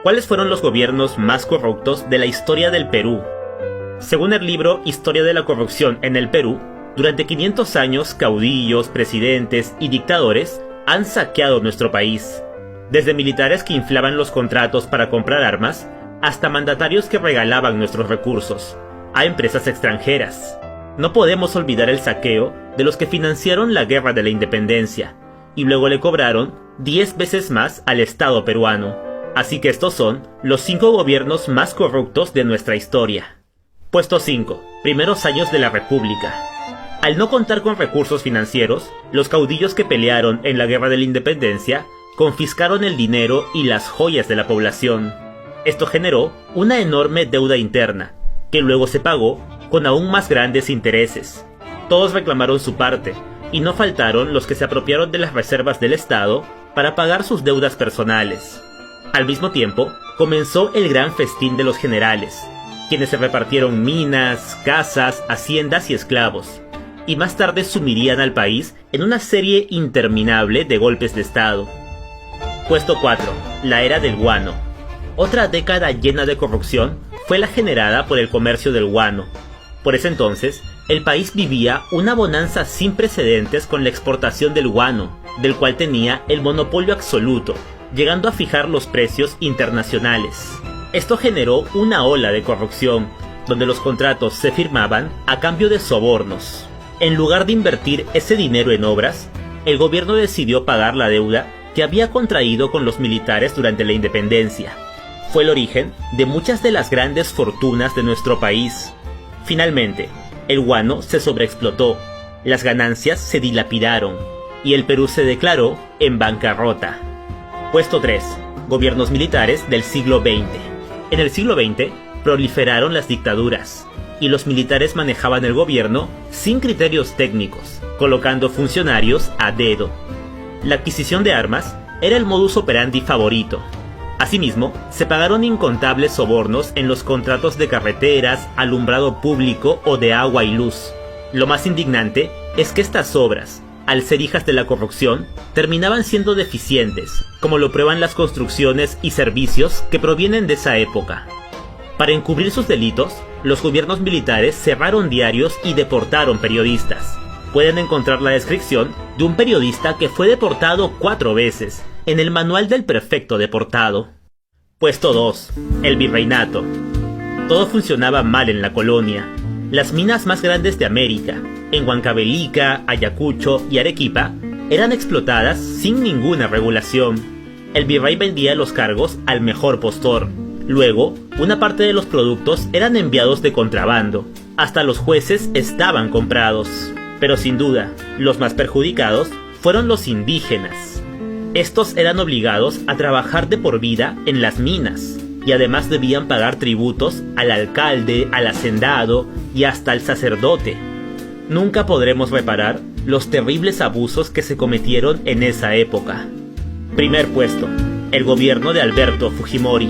¿Cuáles fueron los gobiernos más corruptos de la historia del Perú? Según el libro Historia de la corrupción en el Perú, durante 500 años caudillos, presidentes y dictadores han saqueado nuestro país. Desde militares que inflaban los contratos para comprar armas, hasta mandatarios que regalaban nuestros recursos, a empresas extranjeras. No podemos olvidar el saqueo de los que financiaron la Guerra de la Independencia, y luego le cobraron 10 veces más al Estado peruano. Así que estos son los 5 gobiernos más corruptos de nuestra historia. Puesto 5. Primeros años de la República. Al no contar con recursos financieros, los caudillos que pelearon en la Guerra de la Independencia confiscaron el dinero y las joyas de la población. Esto generó una enorme deuda interna, que luego se pagó con aún más grandes intereses. Todos reclamaron su parte, y no faltaron los que se apropiaron de las reservas del Estado para pagar sus deudas personales. Al mismo tiempo, comenzó el gran festín de los generales, quienes se repartieron minas, casas, haciendas y esclavos, y más tarde sumirían al país en una serie interminable de golpes de Estado. Puesto 4. La era del guano. Otra década llena de corrupción fue la generada por el comercio del guano. Por ese entonces, el país vivía una bonanza sin precedentes con la exportación del guano, del cual tenía el monopolio absoluto, llegando a fijar los precios internacionales. Esto generó una ola de corrupción, donde los contratos se firmaban a cambio de sobornos. En lugar de invertir ese dinero en obras, el gobierno decidió pagar la deuda que había contraído con los militares durante la independencia. Fue el origen de muchas de las grandes fortunas de nuestro país. Finalmente, el guano se sobreexplotó, las ganancias se dilapidaron, y el Perú se declaró en bancarrota. Puesto 3. Gobiernos militares del siglo XX. En el siglo XX proliferaron las dictaduras, y los militares manejaban el gobierno sin criterios técnicos, colocando funcionarios a dedo. La adquisición de armas era el modus operandi favorito. Asimismo, se pagaron incontables sobornos en los contratos de carreteras, alumbrado público o de agua y luz. Lo más indignante es que estas obras, al ser hijas de la corrupción, terminaban siendo deficientes, como lo prueban las construcciones y servicios que provienen de esa época. Para encubrir sus delitos, los gobiernos militares cerraron diarios y deportaron periodistas. Pueden encontrar la descripción de un periodista que fue deportado 4 veces en el manual del prefecto deportado. Puesto 2. El virreinato. Todo funcionaba mal en la colonia. Las minas más grandes de América, en Huancavelica, Ayacucho y Arequipa, eran explotadas sin ninguna regulación. El virrey vendía los cargos al mejor postor. Luego, una parte de los productos eran enviados de contrabando. Hasta los jueces estaban comprados. Pero sin duda, los más perjudicados fueron los indígenas. Estos eran obligados a trabajar de por vida en las minas, y además debían pagar tributos al alcalde, al hacendado y hasta al sacerdote. Nunca podremos reparar los terribles abusos que se cometieron en esa época. Primer puesto. El gobierno de Alberto Fujimori.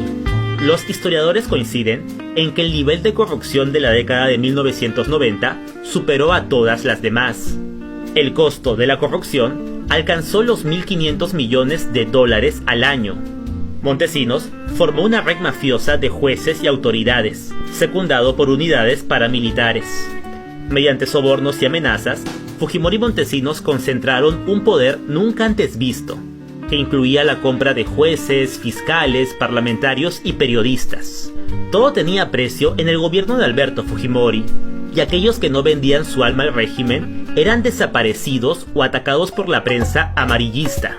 Los historiadores coinciden en que el nivel de corrupción de la década de 1990 superó a todas las demás. El costo de la corrupción alcanzó los 1.500 millones de dólares al año. Montesinos formó una red mafiosa de jueces y autoridades, secundado por unidades paramilitares. Mediante sobornos y amenazas, Fujimori y Montesinos concentraron un poder nunca antes visto, que incluía la compra de jueces, fiscales, parlamentarios y periodistas. Todo tenía precio en el gobierno de Alberto Fujimori, y aquellos que no vendían su alma al régimen eran desaparecidos o atacados por la prensa amarillista.